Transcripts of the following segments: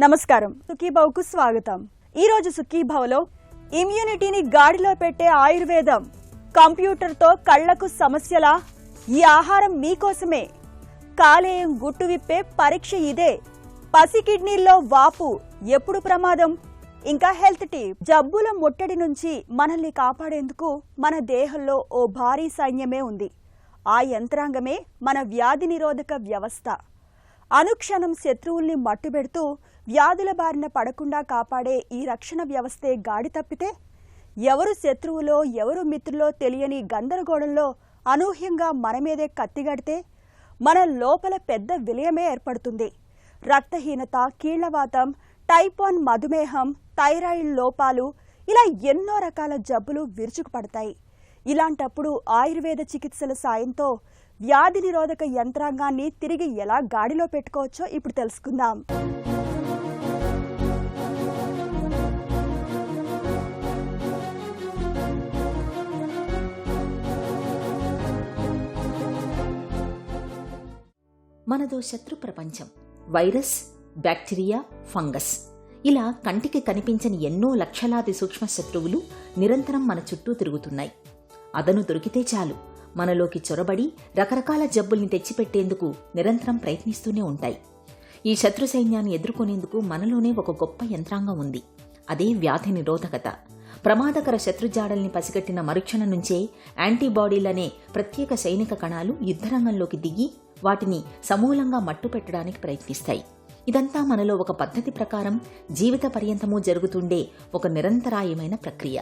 నమస్కారం, సుఖీభావ్కు స్వాగతం. ఈ రోజు సుఖీభావ్లో ఇమ్యూనిటీని గాడిలో పెట్టే ఆయుర్వేదం, కంప్యూటర్తో కళ్లకు సమస్యలా? ఈ ఆహారం మీకోసమే. కాలేయం గుట్టు విప్పే పరీక్ష ఇదే. పసి కిడ్నీల్లో వాపు ఎప్పుడు ప్రమాదం? ఇంకా హెల్త్ టిప్. జబ్బుల ముట్టడి నుంచి మనల్ని కాపాడేందుకు మన దేహంలో ఓ భారీ సైన్యమే ఉంది. ఆ యంత్రాంగమే మన వ్యాధి నిరోధక వ్యవస్థ. అనుక్షణం శత్రువుల్ని మట్టుబెడుతూ వ్యాధుల బారిన పడకుండా కాపాడే ఈ రక్షణ వ్యవస్థే గాడి తప్పితే ఎవరు శత్రువులో ఎవరు మిత్రులో తెలియని గందరగోళంలో అనూహ్యంగా మనమీదే కత్తిగడితే మన లోపల పెద్ద విలయమే ఏర్పడుతుంది. రక్తహీనత, కీళ్లవాతం, టైప్ 1 మధుమేహం, థైరాయిడ్ లోపాలు, ఇలా ఎన్నో రకాల జబ్బులు విరుచుకుపడతాయి. ఇలాంటప్పుడు ఆయుర్వేద చికిత్సల సాయంతో వ్యాధి నిరోధక యంత్రాంగాన్ని తిరిగి ఎలా గాడిలో పెట్టుకోవచ్చో ఇప్పుడు తెలుసుకుందాం. మనదో శత్రు ప్రపంచం. వైరస్, బ్యాక్టీరియా, ఫంగస్, ఇలా కంటికి కనిపించని ఎన్నో లక్షలాది సూక్ష్మ శత్రువులు నిరంతరం మన చుట్టూ తిరుగుతున్నాయి. అదను దొరికితే చాలు మనలోకి చొరబడి రకరకాల జబ్బుల్ని తెచ్చిపెట్టేందుకు నిరంతరం ప్రయత్నిస్తూనే ఉంటాయి. ఈ శత్రు సైన్యాన్ని ఎదుర్కొనేందుకు మనలోనే ఒక గొప్ప యంత్రాంగం ఉంది. అదే వ్యాధి నిరోధకత. ప్రమాదకర శత్రుజాడల్ని పసిగట్టిన మరుక్షణం నుంచే యాంటీబాడీలనే ప్రత్యేక సైనిక కణాలు యుద్ధరంగంలోకి దిగి వాటిని సమూలంగా మట్టుపెట్టడానికి ప్రయత్నిస్తాయి. ఇదంతా మనలో ఒక పద్ధతి ప్రకారం జీవిత పర్యంతమూ జరుగుతుండే ఒక నిరంతరాయమైన ప్రక్రియ.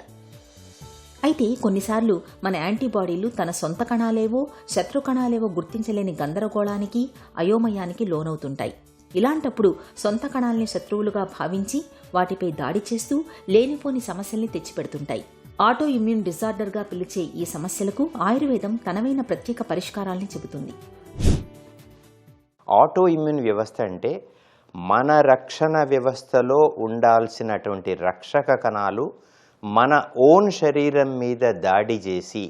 అయితే కొన్నిసార్లు మన యాంటీబాడీలు తన సొంత కణాలేవో శత్రు కణాలేవో గుర్తించలేని గందరగోళానికి, అయోమయానికి లోనవుతుంటాయి. ఇలాంటప్పుడు సొంత కణాల్ని శత్రువులుగా భావించి వాటిపై దాడి చేస్తూ లేనిపోని సమస్యల్ని తెచ్చిపెడుతుంటాయి. ఆటో ఇమ్యూన్ డిజార్డర్గా పిలిచే ఈ సమస్యలకు ఆయుర్వేదం తనవైన ప్రత్యేక పరిష్కారాల్ని చెబుతుంది. ఆటో ఇమ్యూన్ వ్యవస్థ అంటే మన రక్షణ వ్యవస్థలో ఉండాల్సినటువంటి రక్షక కణాలు మన ఓన్ శరీరం మీద దాడి చేసి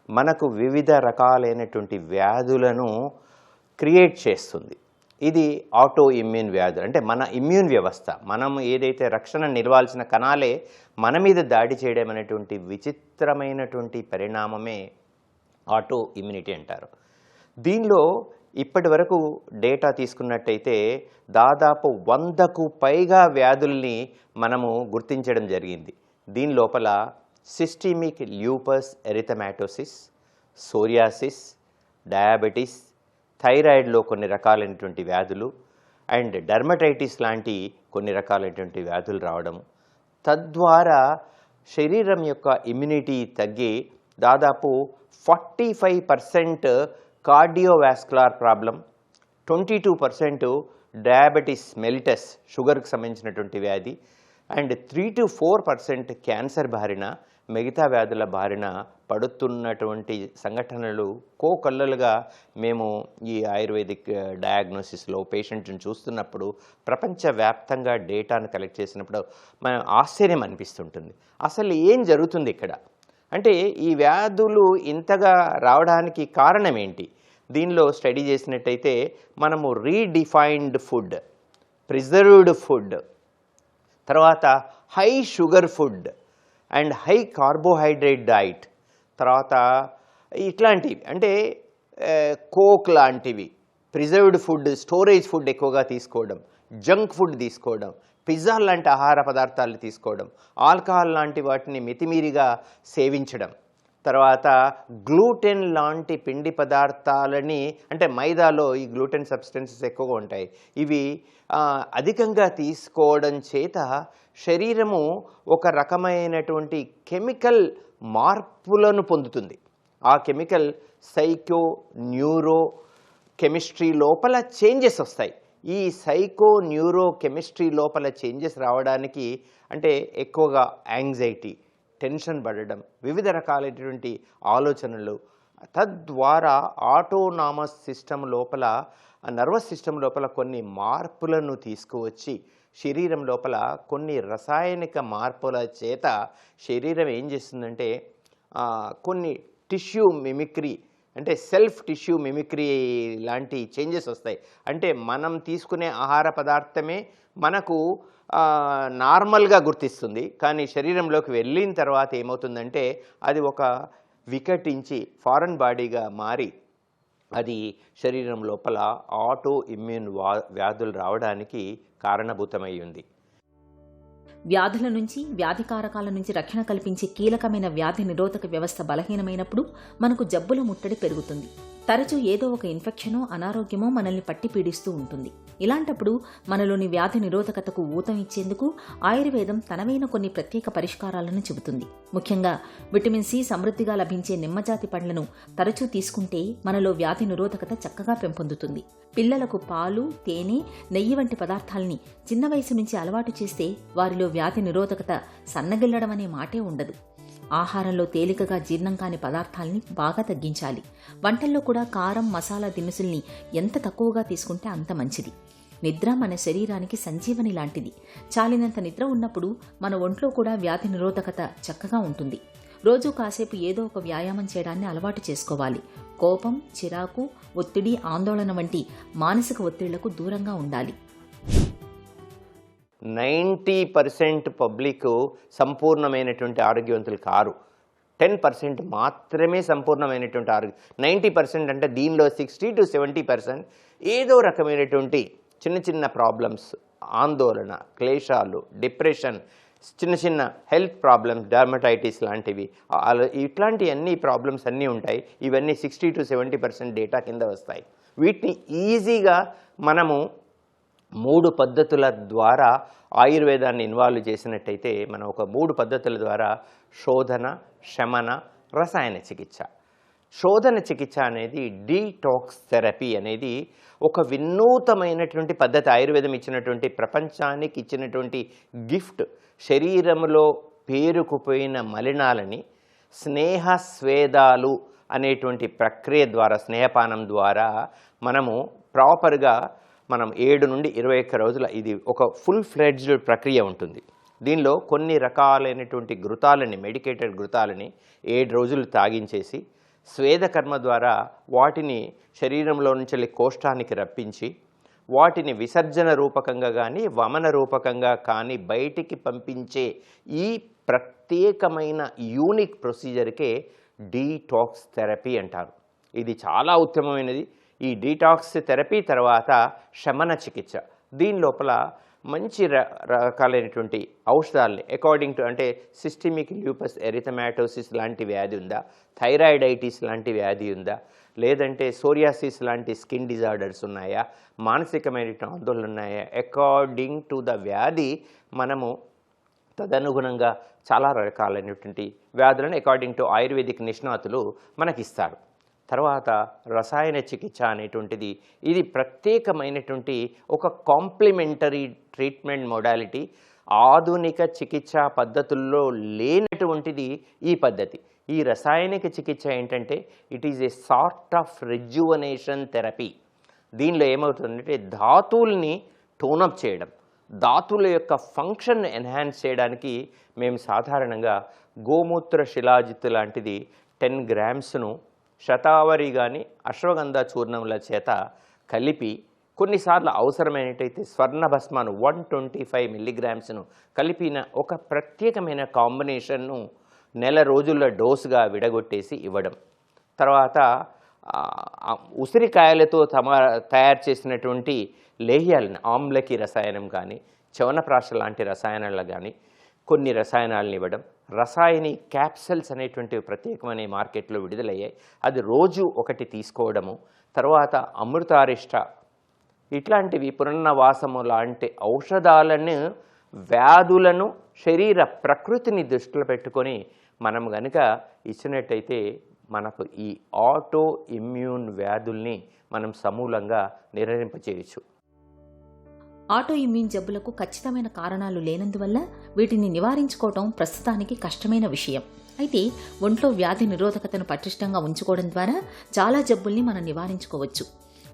మనకు వివిధ రకాలైనటువంటి వ్యాధులను క్రియేట్ చేస్తుంది. ఇది ఆటో ఇమ్యూన్ వ్యాధులు. అంటే మన ఇమ్యూన్ వ్యవస్థ, మనం ఏదైతే రక్షణ నిలవాల్సిన కణాలే మన మీద దాడి చేయడం అనేటువంటి విచిత్రమైనటువంటి పరిణామమే ఆటో ఇమ్యూనిటీ అంటారు. దీనిలో ఇప్పటి వరకు డేటా తీసుకున్నట్టయితే దాదాపు 100కు పైగా వ్యాధుల్ని మనము గుర్తించడం జరిగింది. దీని లోపల సిస్టమిక్ ల్యూపస్ ఎరిథమాటోసిస్, సోరియాసిస్, డయాబెటీస్, థైరాయిడ్లో కొన్ని రకాలైనటువంటి వ్యాధులు అండ్ డర్మటైటిస్ లాంటి కొన్ని రకాలైనటువంటి వ్యాధులు రావడం, తద్వారా శరీరం యొక్క ఇమ్యూనిటీ తగ్గి దాదాపు 45% కార్డియోవాస్కులర్ ప్రాబ్లం, 22% డయాబెటీస్ మెలిటస్ షుగర్కి సంబంధించినటువంటి వ్యాధి అండ్ 3 to 4% క్యాన్సర్ బారిన, మిగతా వ్యాధుల బారిన పడుతున్నటువంటి సంఘటనలు కోకొల్లలుగా మేము ఈ ఆయుర్వేదిక్ డయాగ్నోసిస్లో పేషెంట్ని చూస్తున్నప్పుడు, ప్రపంచవ్యాప్తంగా డేటాను కలెక్ట్ చేసినప్పుడు మనం ఆశ్చర్యం అనిపిస్తుంటుంది. అసలు ఏం జరుగుతుంది ఇక్కడ? అంటే ఈ వ్యాధులు ఇంతగా రావడానికి కారణం ఏంటి? దీనిలో స్టడీ చేసినట్టయితే మనము రీడిఫైన్డ్ ఫుడ్, ప్రిజర్వ్డ్ ఫుడ్, తర్వాత high sugar food and high carbohydrate diet, తర్వాత ఇట్లాంటివి అంటే కోక్ లాంటివి, ప్రిజర్వ్డ్ ఫుడ్, స్టోరేజ్ ఫుడ్ ఎక్కువగా తీసుకోవడం, జంక్ ఫుడ్ తీసుకోవడం, పిజ్జా లాంటి ఆహార పదార్థాలు తీసుకోవడం, ఆల్కహాల్ లాంటి వాటిని మితిమీరిగా సేవించడం, తర్వాత గ్లూటెన్ లాంటి పిండి పదార్థాలని, అంటే మైదాలో ఈ గ్లూటెన్ సబ్స్టెన్సెస్ ఎక్కువగా ఉంటాయి, ఇవి అధికంగా తీసుకోవడం చేత శరీరము ఒక రకమైనటువంటి కెమికల్ మార్పులను పొందుతుంది. ఆ కెమికల్ సైకో న్యూరో కెమిస్ట్రీ లోపల చేంజెస్ వస్తాయి. ఈ సైకో న్యూరో కెమిస్ట్రీ లోపల చేంజెస్ రావడానికి అంటే ఎక్కువగా యాంగ్జైటీ, టెన్షన్ పడడం, వివిధ రకాలైనటువంటి ఆలోచనలు, తద్వారా ఆటోనామస్ సిస్టమ్ లోపల, నర్వస్ సిస్టమ్ లోపల కొన్ని మార్పులను తీసుకువచ్చి శరీరం లోపల కొన్ని రసాయనిక మార్పుల చేత శరీరం ఏం చేస్తుందంటే కొన్ని టిష్యూ మిమిక్రీ అంటే సెల్ఫ్ టిష్యూ మిమిక్రీ లాంటి చేంజెస్ వస్తాయి. అంటే మనం తీసుకునే ఆహార పదార్థమే మనకు నార్మల్గా గుర్తిస్తుంది, కానీ శరీరంలోకి వెళ్ళిన తర్వాత ఏమవుతుందంటే అది ఒక వికటించి ఫారెన్ బాడీగా మారి అది శరీరం లోపల ఆటో ఇమ్యూన్ వ్యాధులు రావడానికి కారణభూతమై ఉంది. వ్యాధుల నుంచి, వ్యాధికారకాల నుంచి రక్షణ కల్పించే కీలకమైన వ్యాధి నిరోధక వ్యవస్థ బలహీనమైనప్పుడు మనకు జబ్బుల ముట్టడి పెరుగుతుంది. తరచూ ఏదో ఒక ఇన్ఫెక్షనో అనారోగ్యమో మనల్ని పట్టి పీడిస్తూ ఉంటుంది. ఇలాంటప్పుడు మనలోని వ్యాధి నిరోధకతకు ఊతం ఇచ్చేందుకు ఆయుర్వేదం తనవైన కొన్ని ప్రత్యేక పరిష్కారాలను చెబుతుంది. ముఖ్యంగా విటమిన్ సి సమృద్ధిగా లభించే నిమ్మజాతి పండ్లను తరచూ తీసుకుంటే మనలో వ్యాధి నిరోధకత చక్కగా పెంపొందుతుంది. పిల్లలకు పాలు, తేనె, నెయ్యి వంటి పదార్థాలని చిన్న వయసు నుంచి అలవాటు చేస్తే వారిలో వ్యాధి నిరోధకత సన్నగిల్లడం అనే మాటే ఉండదు. ఆహారంలో తేలికగా జీర్ణం కాని పదార్థాలని బాగా తగ్గించాలి. వంటల్లో కూడా కారం, మసాలా దినుసుల్ని ఎంత తక్కువగా తీసుకుంటే అంత మంచిది. నిద్ర మన శరీరానికి సంజీవని లాంటిది. చాలినంత నిద్ర ఉన్నప్పుడు మన ఒంట్లో కూడా వ్యాధి నిరోధకత చక్కగా ఉంటుంది. రోజూ కాసేపు ఏదో ఒక వ్యాయామం చేయడాన్ని అలవాటు చేసుకోవాలి. కోపం, చిరాకు, ఒత్తిడి, ఆందోళన వంటి మానసిక ఒత్తిళ్లకు దూరంగా ఉండాలి. 90% పబ్లిక్ సంపూర్ణమైనటువంటి ఆరోగ్యవంతులు కారు. 10% మాత్రమే సంపూర్ణమైనటువంటి ఆరోగ్యం. 90% అంటే దీనిలో 60 to 70% ఏదో రకమైనటువంటి చిన్న చిన్న ప్రాబ్లమ్స్, ఆందోళన, క్లేశాలు, డిప్రెషన్, చిన్న చిన్న హెల్త్ ప్రాబ్లమ్స్, డర్మటైటిస్ లాంటివి, ఇట్లాంటి అన్ని ప్రాబ్లమ్స్ అన్నీ ఉంటాయి. ఇవన్నీ 60 to 70% డేటా కింద వస్తాయి. వీటిని ఈజీగా మనము 3 పద్ధతుల ద్వారా ఆయుర్వేదాన్ని ఇన్వాల్వ్ చేసినట్టయితే మనం ఒక 3 పద్ధతుల ద్వారా శోధన, శమన, రసాయన చికిత్స. శోధన చికిత్స అనేది డీటాక్స్ థెరపీ అనేది ఒక వినూతమైనటువంటి పద్ధతి. ఆయుర్వేదం ఇచ్చినటువంటి, ప్రపంచానికి ఇచ్చినటువంటి గిఫ్ట్. శరీరంలో పేరుకుపోయిన మలినాలని స్నేహ స్వేదాలు అనేటువంటి ప్రక్రియ ద్వారా, స్నేహపానం ద్వారా మనము ప్రాపర్గా మనం 7 నుండి 21 రోజుల ఇది ఒక ఫుల్ ఫ్లెడ్జ్డ్ ప్రక్రియ ఉంటుంది. దీనిలో కొన్ని రకాలైనటువంటి ఘృతాలని, మెడికేటెడ్ ఘృతాలని 7 రోజులు తాగించేసి స్వేదకర్మ ద్వారా వాటిని శరీరంలో నుంచి కోష్ఠానికి రప్పించి వాటిని విసర్జన రూపకంగా కానీ వమన రూపకంగా కానీ బయటికి పంపించే ఈ ప్రత్యేకమైన యూనిక్ ప్రొసీజర్కే డీటాక్స్ థెరపీ అంటారు. ఇది చాలా ఉత్తమమైనది. ఈ డీటాక్స్ థెరపీ తర్వాత శమన చికిత్స. దీని లోపల మంచి రకాలైనటువంటి ఔషధాలని అకార్డింగ్ టు, అంటే సిస్టమిక్ ల్యూపస్ ఎరిథమాటోసిస్ లాంటి వ్యాధి ఉందా, థైరాయిడైటిస్ లాంటి వ్యాధి ఉందా, లేదంటే సోరియాసిస్ లాంటి స్కిన్ డిజార్డర్స్ ఉన్నాయా, మానసికమైన ఆందోళనలు ఉన్నాయా, అకార్డింగ్ టు ద వ్యాధి మనము తదనుగుణంగా చాలా రకాలైనటువంటి వ్యాధులను అకార్డింగ్ టు ఆయుర్వేదిక్ నిష్ణాతులు మనకిస్తారు. తర్వాత రసాయన చికిత్స అనేటువంటిది ఇది ప్రత్యేకమైనటువంటి ఒక కాంప్లిమెంటరీ ట్రీట్మెంట్ మోడాలిటీ. ఆధునిక చికిత్సా పద్ధతుల్లో లేనటువంటిది ఈ పద్ధతి. ఈ రసాయనిక చికిత్స ఏంటంటే it is a sort of rejuvenation therapy. దీనిలో ఏమవుతుందంటే ధాతువుల్ని టోనప్ చేయడం, ధాతువుల యొక్క ఫంక్షన్ ఎన్హాన్స్ చేయడానికి మేము సాధారణంగా గోమూత్ర శిలాజిత్ లాంటిది 10 grams శతావరి కానీ అశ్వగంధ చూర్ణముల చేత కలిపి, కొన్నిసార్లు అవసరమైనట్టయితే స్వర్ణభస్మాను 125 milligrams కలిపిన ఒక ప్రత్యేకమైన కాంబినేషన్ను నెల రోజుల డోసుగా విడగొట్టేసి ఇవ్వడం. తర్వాత ఉసిరికాయలతో తయారు చేసినటువంటి లేహ్యాలను, ఆమ్లకి రసాయనం కానీ చవనప్రాశ లాంటి రసాయనాలు కానీ కొన్ని రసాయనాలను ఇవ్వడం. రసాయని క్యాప్సల్స్ అనేటువంటి ప్రత్యేకమైన మార్కెట్లో విడుదలయ్యాయి. అది రోజు ఒకటి తీసుకోవడము. తర్వాత అమృతారిష్ట ఇట్లాంటివి, పునర్నవాసము లాంటి ఔషధాలను, వ్యాధులను, శరీర ప్రకృతిని దృష్టిలో పెట్టుకొని మనం గనుక ఇచ్చినట్టయితే మనకు ఈ ఆటో ఇమ్యూన్ వ్యాధుల్ని మనం సమూలంగా నివారింపచేయచ్చు. ఆటో ఇమ్యూన్ జబ్బులకు ఖచ్చితమైన కారణాలు లేనందువల్ల వీటిని నివారించుకోవటం ప్రస్తుతానికి కష్టమైన విషయం. అయితే ఒంట్లో వ్యాధి నిరోధకతను పటిష్టంగా ఉంచుకోవడం ద్వారా చాలా జబ్బుల్ని మనం నివారించుకోవచ్చు.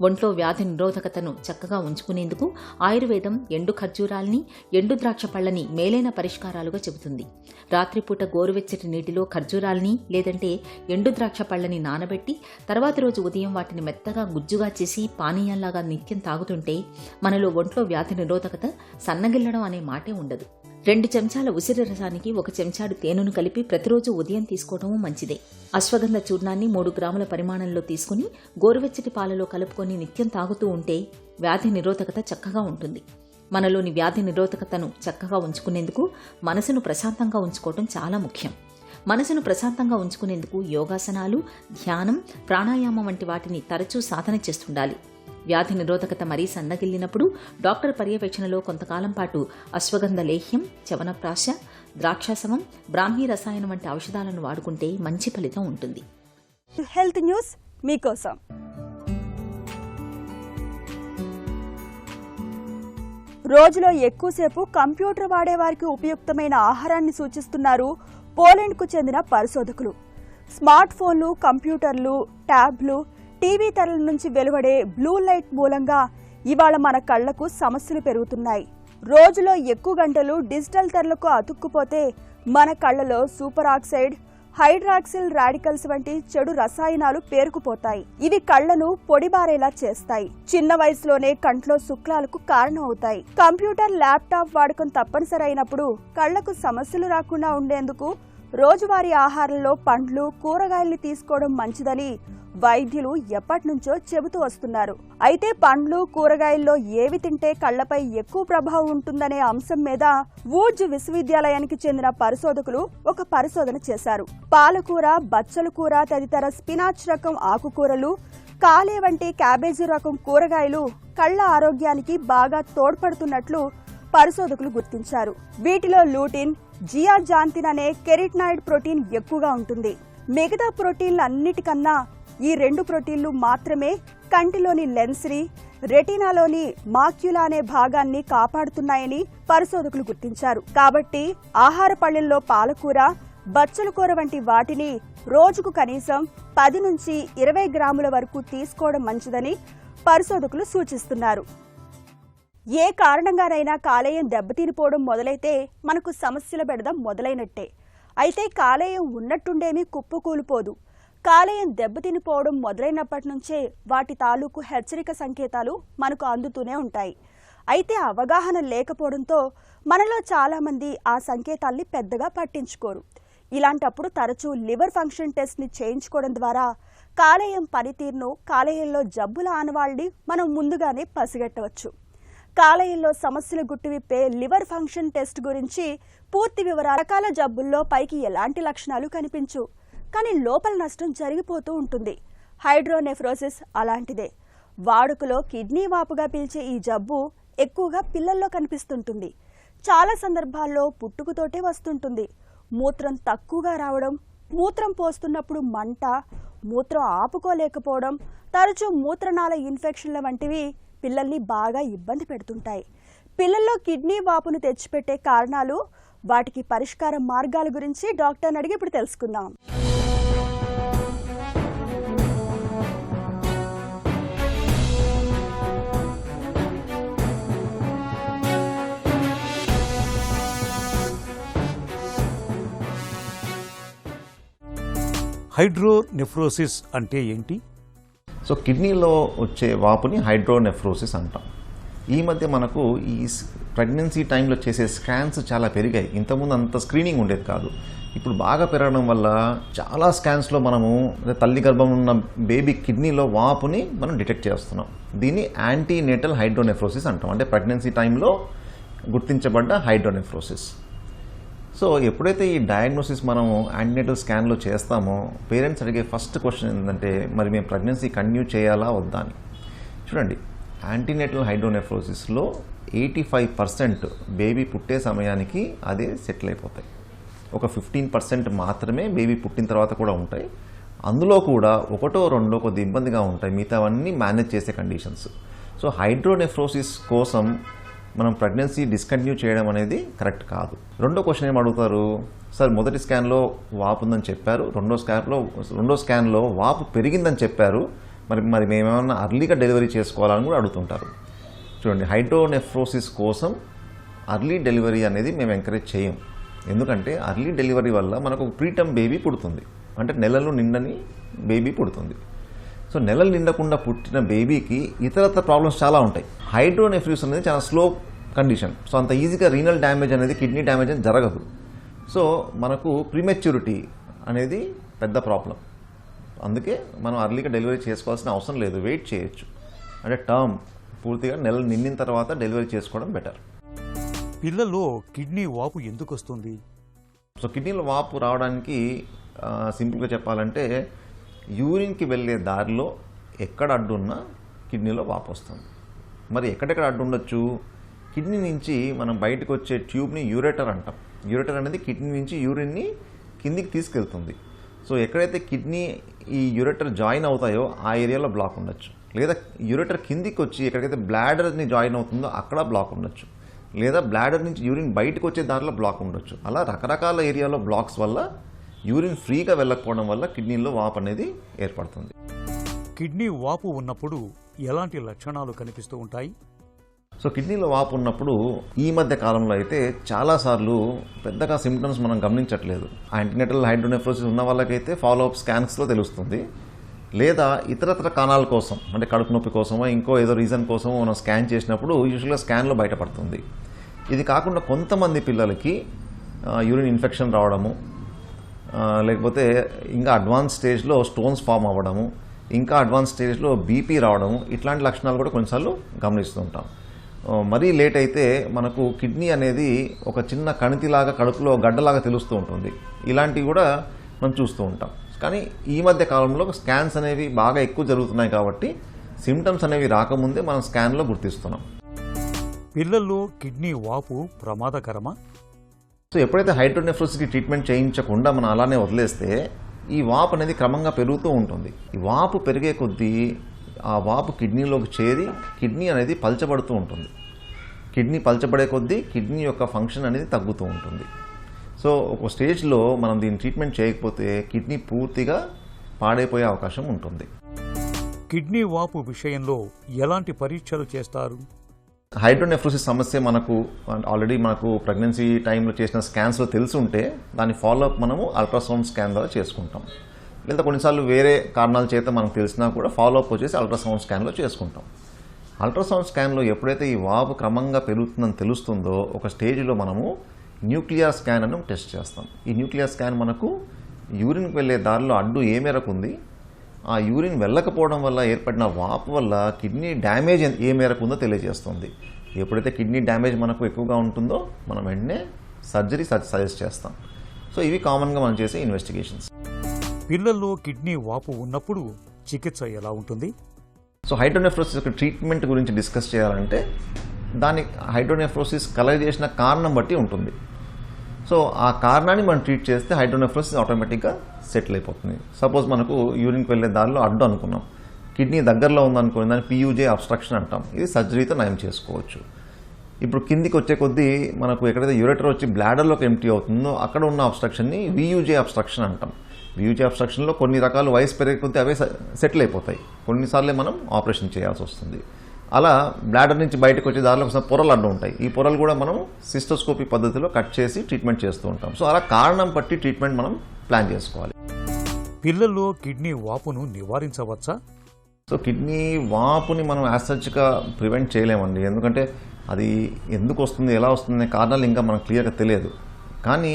ఒంట్లో వ్యాధి నిరోధకతను చక్కగా ఉంచుకునేందుకు ఆయుర్వేదం ఎండు ఖర్జూరాల్ని, ఎండు ద్రాక్ష పళ్ళని మేలైన పరిష్కారాలుగా చెబుతుంది. రాత్రిపూట గోరువెచ్చటి నీటిలో ఖర్జూరాల్ని లేదంటే ఎండు ద్రాక్ష పళ్ళని నానబెట్టి తర్వాతి రోజు ఉదయం వాటిని మెత్తగా గుజ్జుగా చేసి పానీయాల్లాగా నిత్యం తాగుతుంటే మనలో ఒంట్లో వ్యాధి నిరోధకత సన్నగిల్లడం అనే మాటే ఉండదు. 2 చెంచాల ఉసిరి రసానికి 1 చెంచాడు తేనెను కలిపి ప్రతిరోజు ఉదయం తీసుకోవడము మంచిదే. అశ్వగంధ చూర్ణాన్ని 3 గ్రాముల పరిమాణంలో తీసుకుని గోరువెచ్చటి పాలలో కలుపుకొని నిత్యం తాగుతూ ఉంటే వ్యాధి నిరోధకత చక్కగా ఉంటుంది. మనలోని వ్యాధి నిరోధకతను చక్కగా ఉంచుకునేందుకు మనసును ప్రశాంతంగా ఉంచుకోవడం చాలా ముఖ్యం. మనసును ప్రశాంతంగా ఉంచుకునేందుకు యోగాసనాలు, ధ్యానం, ప్రాణాయామం వంటి వాటిని తరచూ సాధన చేస్తుండాలి. వ్యాధి నిరోధకత మరీ సన్నగిల్లినప్పుడు డాక్టర్ పర్యవేక్షణలో కొంతకాలం పాటు అశ్వగంధ లేహ్యం, చవనప్రాశ, ద్రాక్షాసమం, బ్రాహ్మీ రసాయనం వంటి ఔషధాలను వాడుకుంటే మంచి ఫలితం ఉంటుంది. హెల్త్ న్యూస్ మీకోసం. రోజులో ఎక్కువసేపు కంప్యూటర్ వాడేవారికి ఉపయుక్తమైన ఆహారాన్ని సూచిస్తున్నారు పోలాండ్కు చెందిన పరిశోధకులు. స్మార్ట్ ఫోన్లు, కంప్యూటర్లు, ట్యాబ్లు, టీవీ తెరల నుంచి వెలువడే బ్లూ లైట్ మూలంగా ఇవాళ మన కళ్లకు సమస్యలు పెరుగుతున్నాయి. రోజులో ఎక్కువ గంటలు డిజిటల్ తెరలకు అతుక్కుపోతే మన కళ్లలో సూపర్ ఆక్సైడ్, హైడ్రాక్సిల్ రాడికల్స్ వంటి చెడు రసాయనాలు పేరుకుపోతాయి. ఇవి కళ్లను పొడిబారేలా చేస్తాయి. చిన్న వయసులోనే కంట్లో శుక్లాలకు కారణం అవుతాయి. కంప్యూటర్, ల్యాప్టాప్ వాడకం తప్పనిసరి అయినప్పుడు కళ్లకు సమస్యలు రాకుండా ఉండేందుకు రోజువారీ ఆహారంలో పండ్లు, కూరగాయల్ని తీసుకోవడం మంచిదని వైద్యులు ఎప్పటినుంచో చెబుతూ వస్తున్నారు. అయితే పండ్లు, కూరగాయల్లో ఏవి తింటే కళ్లపై ఎక్కువ ప్రభావం ఉంటుందనే అంశం మీద వూడ్జ్ విశ్వవిద్యాలయానికి చెందిన పరిశోధకులు ఒక పరిశోధన చేశారు. పాలకూర, బచ్చల కూర తదితర స్పినాచ్ రకం ఆకుకూరలు, కాలే వంటి క్యాబేజీ రకం కూరగాయలు కళ్ల ఆరోగ్యానికి బాగా తోడ్పడుతున్నట్లు పరిశోధకులు గుర్తించారు. వీటిలో లూటిన్, జియాజాంతిన్ అనే కెరిటనాయిడ్ ప్రోటీన్ ఎక్కువగా ఉంటుంది. మిగతా ప్రోటీన్లన్నిటికన్నా ఈ 2 ప్రోటీన్లు మాత్రమే కంటిలోని లెన్స్ని, రెటీనాలోని మాక్యులా అనే భాగాన్ని కాపాడుతున్నాయని పరిశోధకులు గుర్తించారు. కాబట్టి ఆహార పళ్ళెల్లో పాలకూర, బచ్చల కూర వంటి వాటిని రోజుకు కనీసం 10 నుంచి 20 గ్రాముల వరకు తీసుకోవడం మంచిదని పరిశోధకులు సూచిస్తున్నారు. ఏ కారణంగానైనా కాలేయం దెబ్బతినిపోవడం మొదలైతే మనకు సమస్యల బెడద మొదలైనట్టే. అయితే కాలేయం ఉన్నట్టుండేమీ కుప్పకూలిపోదు. కాలేయం దెబ్బతినిపోవడం మొదలైనప్పటి నుంచే వాటి తాలూకు హెచ్చరిక సంకేతాలు మనకు అందుతూనే ఉంటాయి. అయితే అవగాహన లేకపోవడంతో మనలో చాలామంది ఆ సంకేతాల్ని పెద్దగా పట్టించుకోరు. ఇలాంటప్పుడు తరచూ లివర్ ఫంక్షన్ టెస్ట్ని చేయించుకోవడం ద్వారా కాలేయం పనితీరును, కాలేయంలో జబ్బుల ఆనవాళ్ళని మనం ముందుగానే పసిగట్టవచ్చు. కాలేయంలో సమస్యలు గుట్టువిప్పే లివర్ ఫంక్షన్ టెస్ట్ గురించి పూర్తి వివరాలు. రకాల జబ్బుల్లో పైకి ఎలాంటి లక్షణాలు కనిపించు, కానీ లోపల నష్టం జరిగిపోతూ ఉంటుంది. హైడ్రోనెఫ్రోసిస్ అలాంటిదే. వాడుకలో కిడ్నీ వాపుగా పిలిచే ఈ జబ్బు ఎక్కువగా పిల్లల్లో కనిపిస్తుంటుంది. చాలా సందర్భాల్లో పుట్టుకతోటే వస్తుంటుంది. మూత్రం తక్కువగా రావడం, మూత్రం పోస్తున్నప్పుడు మంట, మూత్రం ఆపుకోలేకపోవడం, తరచూ మూత్రనాళ ఇన్ఫెక్షన్ల వంటివి పిల్లల్ని బాగా ఇబ్బంది పెడుతుంటాయి. పిల్లల్లో కిడ్నీ వాపును తెచ్చిపెట్టే కారణాలు, వాటికి పరిష్కార మార్గాల గురించి డాక్టర్ని అడిగి ఇప్పుడు తెలుసుకుందాం. హైడ్రోనెఫ్రోసిస్ అంటే ఏంటి? సో కిడ్నీలో వచ్చే వాపుని హైడ్రోనెఫ్రోసిస్ అంటాం. ఈ మధ్య మనకు ఈ ప్రెగ్నెన్సీ టైంలో చేసే స్కాన్స్ చాలా పెరిగాయి. ఇంతకుముందు అంత స్క్రీనింగ్ ఉండేది కాదు. ఇప్పుడు బాగా పెరగడం వల్ల చాలా స్కాన్స్లో మనము తల్లి గర్భంలో ఉన్న బేబీ కిడ్నీలో వాపుని మనం డిటెక్ట్ చేస్తున్నాం. దీన్ని యాంటీనేటల్ హైడ్రోనెఫ్రోసిస్ అంటాం. అంటే ప్రెగ్నెన్సీ టైంలో గుర్తించబడ్డ హైడ్రోనెఫ్రోసిస్. సో ఎప్పుడైతే ఈ డయాగ్నోసిస్ మనము యాంటీనేటల్ స్కాన్లో చేస్తామో పేరెంట్స్ అడిగే ఫస్ట్ క్వశ్చన్ ఏంటంటే, మరి మేము ప్రెగ్నెన్సీ కంటిన్యూ చేయాలా వద్దా అని. చూడండి, యాంటీనేటల్ హైడ్రోనెఫ్రోసిస్లో 85% బేబీ పుట్టే సమయానికి అదే సెటిల్ అయిపోతాయి. ఒక 15% మాత్రమే బేబీ పుట్టిన తర్వాత కూడా ఉంటాయి. అందులో కూడా 1, 2 కొద్ది ఇబ్బందిగా ఉంటాయి. మిగతావన్నీ మేనేజ్ చేసే కండిషన్స్. సో హైడ్రోనెఫ్రోసిస్ కోసం మనం ప్రెగ్నెన్సీ డిస్కంటిన్యూ చేయడం అనేది కరెక్ట్ కాదు. రెండో క్వశ్చన్ ఏం అడుగుతారు, సార్ మొదటి స్కాన్లో వాపు ఉందని చెప్పారు, రెండో స్కాన్లో వాపు పెరిగిందని చెప్పారు, మరి మేమేమన్నా అర్లీగా డెలివరీ చేసుకోవాలని కూడా అడుగుతుంటారు. చూడండి, హైడ్రోనెఫ్రోసిస్ కోసం అర్లీ డెలివరీ అనేది మేము ఎంకరేజ్ చేయం. ఎందుకంటే అర్లీ డెలివరీ వల్ల మనకు ప్రీటర్మ్ బేబీ పుడుతుంది, అంటే నెలలు నిండని బేబీ పుడుతుంది. సో నెలలు నిండకుండా పుట్టిన బేబీకి ఇతరత్ర ప్రాబ్లమ్స్ చాలా ఉంటాయి. హైడ్రోనెఫ్రోసిస్ అనేది చాలా స్లో కండిషన్. సో అంత ఈజీగా రీనల్ డ్యామేజ్ అనేది, కిడ్నీ డ్యామేజ్ అనేది జరగదు. సో మనకు ప్రీమెచ్యూరిటీ అనేది పెద్ద ప్రాబ్లం. అందుకే మనం అర్లీగా డెలివరీ చేసుకోవాల్సిన అవసరం లేదు, వెయిట్ చేయొచ్చు. అంటే టర్మ్ పూర్తిగా నెలలు నిండిన తర్వాత డెలివరీ చేసుకోవడం బెటర్. పిల్లల్లో కిడ్నీ వాపు ఎందుకు వస్తుంది? సో కిడ్నీలో వాపు రావడానికి సింపుల్గా చెప్పాలంటే యూరిన్కి వెళ్ళే దారిలో ఎక్కడ అడ్డున్నా కిడ్నీలో వాపు వస్తుంది. మరి ఎక్కడెక్కడ అడ్డు ఉండొచ్చు? కిడ్నీ నుంచి మనం బయటకు వచ్చే ట్యూబ్ని యూరేటర్ అంటాం. యూరేటర్ అనేది కిడ్నీ నుంచి యూరిన్ని కిందికి తీసుకెళ్తుంది. సో ఎక్కడైతే కిడ్నీ ఈ యూరేటర్ జాయిన్ అవుతాయో ఆ ఏరియాలో బ్లాక్ ఉండొచ్చు. లేదా యూరేటర్ కిందికి వచ్చి ఎక్కడికైతే బ్లాడర్ని జాయిన్ అవుతుందో అక్కడ బ్లాక్ ఉండొచ్చు. లేదా బ్లాడర్ నుంచి యూరిన్ బయటకు వచ్చే దారిలో బ్లాక్ ఉండొచ్చు. అలా రకరకాల ఏరియాలో బ్లాక్స్ వల్ల యూరిన్ ఫ్రీగా వెళ్ళకపోవడం వల్ల కిడ్నీలో వాపు అనేది ఏర్పడుతుంది. కిడ్నీ వాపు ఉన్నప్పుడు ఎలాంటి లక్షణాలు కనిపిస్తూ ఉంటాయి? సో కిడ్నీలో వాపు ఉన్నప్పుడు ఈ మధ్య కాలంలో అయితే చాలాసార్లు పెద్దగా సిమ్టమ్స్ మనం గమనించట్లేదు. యాంటీనేటల్ హైడ్రోనెఫ్రోసిస్ ఉన్న వాళ్ళకైతే ఫాలోఅప్ స్కాన్స్లో తెలుస్తుంది. లేదా ఇతరత్ర కారణాల కోసం, అంటే కడుపు నొప్పి కోసమో ఇంకో ఏదో రీజన్ కోసమో మనం స్కాన్ చేసినప్పుడు యూజువల్గా స్కాన్లో బయటపడుతుంది. ఇది కాకుండా కొంతమంది పిల్లలకి యూరిన్ ఇన్ఫెక్షన్ రావడము, లేకపోతే ఇంకా అడ్వాన్స్ స్టేజ్లో స్టోన్స్ ఫామ్ అవ్వడము, ఇంకా అడ్వాన్స్ స్టేజ్లో బీపీ రావడము, ఇట్లాంటి లక్షణాలు కూడా కొన్నిసార్లు గమనిస్తుంటాం. మరీ లేట్ అయితే మనకు కిడ్నీ అనేది ఒక చిన్న కణితిలాగా కడుపులో గడ్డలాగా తెలుస్తూ ఉంటుంది. ఇలాంటివి కూడా మనం చూస్తూ ఉంటాం. కానీ ఈ మధ్య కాలంలో స్కాన్స్ అనేవి బాగా ఎక్కువ జరుగుతున్నాయి కాబట్టి సిమ్టమ్స్ అనేవి రాకముందే మనం స్కాన్లో గుర్తిస్తున్నాం. పిల్లల్లో కిడ్నీ వాపు ప్రమాదకరమా? సో ఎప్పుడైతే హైడ్రోనెఫ్రోసిస్కి ట్రీట్మెంట్ చేయించకుండా మనం అలానే వదిలేస్తే ఈ వాపు అనేది క్రమంగా పెరుగుతూ ఉంటుంది. ఈ వాపు పెరిగే కొద్దీ ఆ వాపు కిడ్నీలోకి చేరి కిడ్నీ అనేది పల్చబడుతూ ఉంటుంది. కిడ్నీ పల్చబడే కొద్దీ కిడ్నీ యొక్క ఫంక్షన్ అనేది తగ్గుతూ ఉంటుంది. సో ఒక స్టేజ్లో మనం దీన్ని ట్రీట్మెంట్ చేయకపోతే కిడ్నీ పూర్తిగా పాడైపోయే అవకాశం ఉంటుంది. కిడ్నీ వాపు విషయంలో ఎలాంటి పరీక్షలు చేస్తారు? హైడ్రోనెఫ్రోసిస్ సమస్య మనకు ఆల్రెడీ మనకు ప్రెగ్నెన్సీ టైంలో చేసిన స్కాన్స్లో తెలిసి ఉంటే దాని ఫాలోఅప్ మనము అల్ట్రాసౌండ్ స్కాన్ ద్వారా చేసుకుంటాం. లేదా కొన్నిసార్లు వేరే కారణాల చేత మనకు తెలిసినా కూడా ఫాలోఅప్ వచ్చేసి అల్ట్రాసౌండ్ స్కాన్లో చేసుకుంటాం. అల్ట్రాసౌండ్ స్కాన్లో ఎప్పుడైతే ఈ వాపు క్రమంగా పెరుగుతుందని తెలుస్తుందో ఒక స్టేజ్లో మనము న్యూక్లియర్ స్కాన్ అని టెస్ట్ చేస్తాం. ఈ న్యూక్లియర్ స్కాన్ మనకు యూరిన్కి వెళ్ళే దారిలో అడ్డు ఏ మేరకు ఉంది, ఆ యూరిన్ వెళ్ళకపోవడం వల్ల ఏర్పడిన వాపు వల్ల కిడ్నీ డ్యామేజ్ ఏ మేరకు ఉందో తెలియజేస్తుంది. ఎప్పుడైతే కిడ్నీ డ్యామేజ్ మనకు ఎక్కువగా ఉంటుందో మనం వెంటనే సర్జరీ సజెస్ట్ చేస్తాం. సో ఇవి కామన్గా మనం చేసే ఇన్వెస్టిగేషన్స్. పిల్లల్లో కిడ్నీ వాపు ఉన్నప్పుడు చికిత్స ఎలా ఉంటుంది? సో హైడ్రోనెఫ్రోసిస్ యొక్క ట్రీట్మెంట్ గురించి డిస్కస్ చేయాలంటే దాని హైడ్రోనెఫ్రోసిస్ కలగజేసిన కారణం బట్టి ఉంటుంది. సో ఆ కారణాన్ని మనం ట్రీట్ చేస్తే హైడ్రోనెఫ్రోసిస్ ఆటోమేటిక్గా సెటిల్ అయిపోతుంది. సపోజ్ మనకు యూరిన్కి వెళ్ళే దారిలో అడ్డు అనుకున్నాం, కిడ్నీ దగ్గరలో ఉందనుకుని దాన్ని పియూజే అబ్స్ట్రక్షన్ అంటాం. ఇది సర్జరీతో నయం చేసుకోవచ్చు. ఇప్పుడు కిందికి వచ్చే కొద్దీ మనకు ఎక్కడైతే యూరేటర్ వచ్చి బ్లాడర్లోకి ఎంటీ అవుతుందో అక్కడ ఉన్న అబ్స్ట్రక్షన్ని వియూజే అబ్స్ట్రక్షన్ అంటాం. వియూజే అబ్స్ట్రక్షన్లో కొన్ని రకాలు వయసు పెరిగే కొద్దీ అవే సెటిల్ అయిపోతాయి. కొన్నిసార్లు మనం ఆపరేషన్ చేయాల్సి వస్తుంది. అలా బ్లాడర్ నుంచి బయటకు వచ్చే దారిలో ఒకసారి పొరలు అడ్డు ఉంటాయి. ఈ పొరలు కూడా మనం సిస్టోస్కోపీ పద్ధతిలో కట్ చేసి ట్రీట్మెంట్ చేస్తూ ఉంటాం. సో అలా కారణం బట్టి ట్రీట్మెంట్ మనం ప్లాన్ చేసుకోవాలి. పిల్లల్లో కిడ్నీ వాపును నివారించవచ్చా? సో కిడ్నీ వాపుని మనం యాసచ్గా ప్రివెంట్ చేయలేమండి. ఎందుకంటే అది ఎందుకు వస్తుంది, ఎలా వస్తుంది అనే కారణాలు ఇంకా మనకు క్లియర్గా తెలియదు. కానీ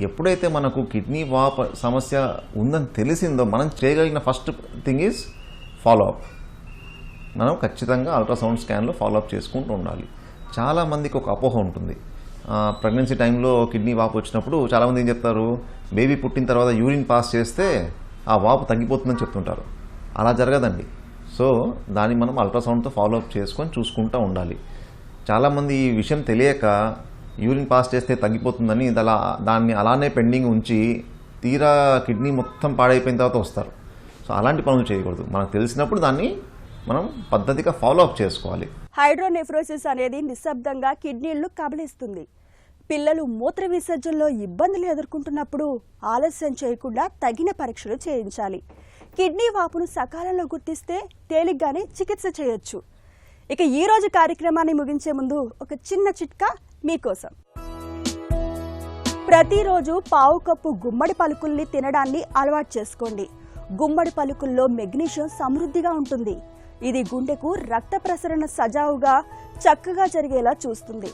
ఎప్పుడైతే మనకు కిడ్నీ వాపు సమస్య ఉందని తెలిసిందో మనం చేయగలిగిన ఫస్ట్ థింగ్ ఈజ్ ఫాలోఅప్. మనం ఖచ్చితంగా అల్ట్రాసౌండ్ స్కాన్లో ఫాలోఅప్ చేసుకుంటూ ఉండాలి. చాలామందికి ఒక అపోహ ఉంటుంది, ప్రెగ్నెన్సీ టైంలో కిడ్నీ వాపు వచ్చినప్పుడు చాలామంది ఏం చెప్తారు, బేబీ పుట్టిన తర్వాత యూరిన్ పాస్ చేస్తే ఆ వాపు తగ్గిపోతుందని చెప్తుంటారు. అలా జరగదండి. సో దాన్ని మనం అల్ట్రాసౌండ్తో ఫాలోఅప్ చేసుకొని చూసుకుంటూ ఉండాలి. చాలామంది ఈ విషయం తెలియక యూరిన్ పాస్ చేస్తే తగ్గిపోతుందని దాన్ని అలానే పెండింగ్ ఉంచి తీరా కిడ్నీ మొత్తం పాడైపోయిన తర్వాత వస్తారు. సో అలాంటి పనులు చేయకూడదు. మనకు తెలిసినప్పుడు దాన్ని మనం పద్ధతిగా ఫాలోఅప్ చేసుకోవాలి. హైడ్రోనెఫ్రోసిస్ అనేది నిశ్శబ్దంగా కిడ్నీలను కబళిస్తుంది. పిల్లలు మూత్ర విసర్జనలో ఇబ్బందులు ఎదుర్కొంటున్నప్పుడు ఆలస్యం చేయకుండా తగిన పరీక్షలు చేయించాలి. కిడ్నీ వాపును సకాలంలో గుర్తిస్తే తేలిగ్గానే చికిత్స చేయొచ్చు. ఇక ఈ రోజు కార్యక్రమాన్ని ముగించే ముందు ఒక చిన్న చిట్కా మీకోసం. ప్రతిరోజు పావు కప్పు గుమ్మడి పలుకుల్ని తినడాన్ని అలవాటు చేసుకోండి. గుమ్మడి పలుకుల్లో మెగ్నీషియం సమృద్ధిగా ఉంటుంది. ఇది గుండెకు రక్త ప్రసరణ సజావుగా చక్కగా జరిగేలా చూస్తుంది.